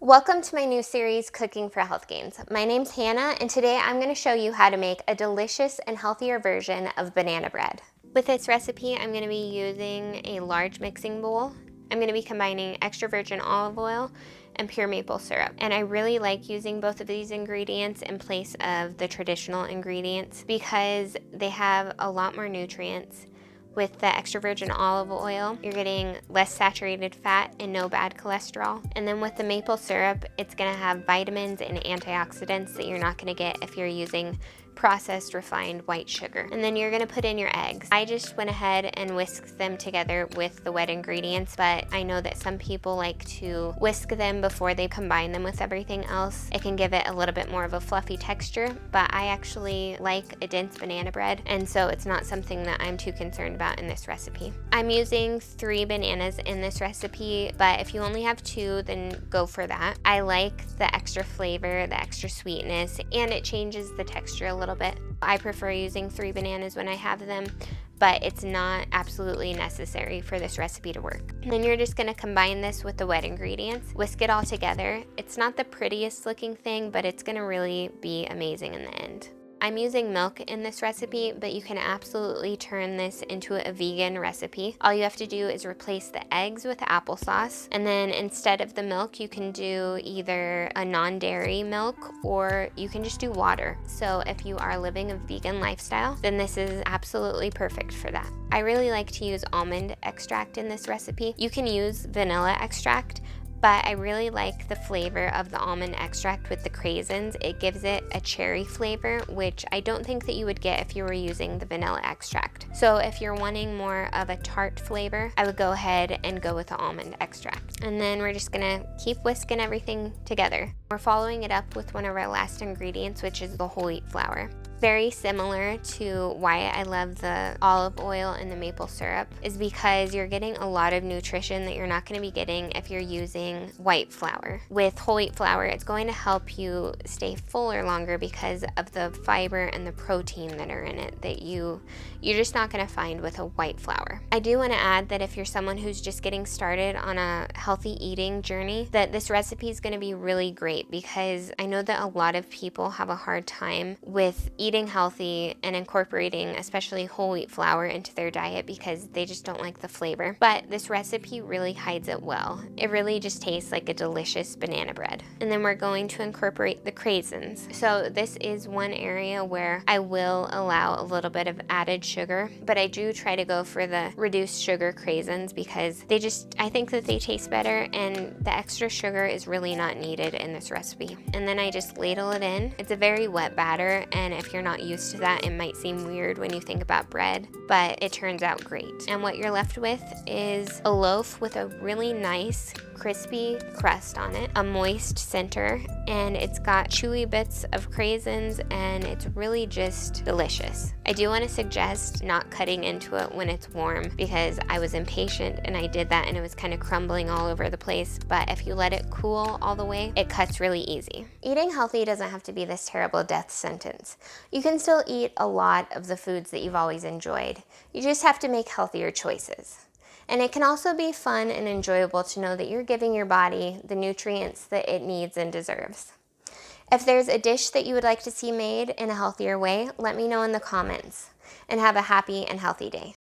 Welcome to my new series, Cooking for Health Gains. My name's Hannah, and today I'm going to show you how to make a delicious and healthier version of banana bread. With this recipe, I'm going to be using a large mixing bowl. I'm going to be combining extra virgin olive oil and pure maple syrup. And I really like using both of these ingredients in place of the traditional ingredients because they have a lot more nutrients. With the extra virgin olive oil, you're getting less saturated fat and no bad cholesterol. And then with the maple syrup, it's gonna have vitamins and antioxidants that you're not gonna get if you're using processed refined white sugar. And then you're gonna put in your eggs. I just went ahead and whisked them together with the wet ingredients, but I know that some people like to whisk them before they combine them with everything else. It can give it a little bit more of a fluffy texture, but I actually like a dense banana bread, and so it's not something that I'm too concerned about in this recipe. I'm using 3 bananas in this recipe, but if you only have 2, then go for that. I like the extra flavor, the extra sweetness, and it changes the texture a little bit. I prefer using 3 bananas when I have them, but it's not absolutely necessary for this recipe to work. And then you're just gonna combine this with the wet ingredients, whisk it all together. It's not the prettiest looking thing, but it's gonna really be amazing in the end. I'm using milk in this recipe, but you can absolutely turn this into a vegan recipe. All you have to do is replace the eggs with applesauce, and then instead of the milk, you can do either a non-dairy milk or you can just do water. So if you are living a vegan lifestyle, then this is absolutely perfect for that. I really like to use almond extract in this recipe. You can use vanilla extract, but I really like the flavor of the almond extract with the Craisins. It gives it a cherry flavor, which I don't think that you would get if you were using the vanilla extract. So if you're wanting more of a tart flavor, I would go ahead and go with the almond extract. And then we're just gonna keep whisking everything together. We're following it up with one of our last ingredients, which is the whole wheat flour. Very similar to why I love the olive oil and the maple syrup is because you're getting a lot of nutrition that you're not going to be getting if you're using white flour. With whole wheat flour, it's going to help you stay fuller longer because of the fiber and the protein that are in it that you're just not going to find with a white flour. I do want to add that if you're someone who's just getting started on a healthy eating journey, that this recipe is going to be really great because I know that a lot of people have a hard time with eating healthy and incorporating especially whole wheat flour into their diet because they just don't like the flavor. But this recipe really hides it well. It really just tastes like a delicious banana bread. And then we're going to incorporate the Craisins. So this is one area where I will allow a little bit of added sugar, but I do try to go for the reduced sugar Craisins because I think that they taste better and the extra sugar is really not needed in this recipe. And then I just ladle it in. It's a very wet batter, and if you're not used to that, it might seem weird when you think about bread, but it turns out great. And what you're left with is a loaf with a really nice crispy crust on it, a moist center, and it's got chewy bits of Craisins, and it's really just delicious. I do want to suggest not cutting into it when it's warm because I was impatient and I did that and it was kind of crumbling all over the place, but if you let it cool all the way, it cuts really easy. Eating healthy doesn't have to be this terrible death sentence. You can still eat a lot of the foods that you've always enjoyed. You just have to make healthier choices. And it can also be fun and enjoyable to know that you're giving your body the nutrients that it needs and deserves. If there's a dish that you would like to see made in a healthier way, let me know in the comments. And have a happy and healthy day.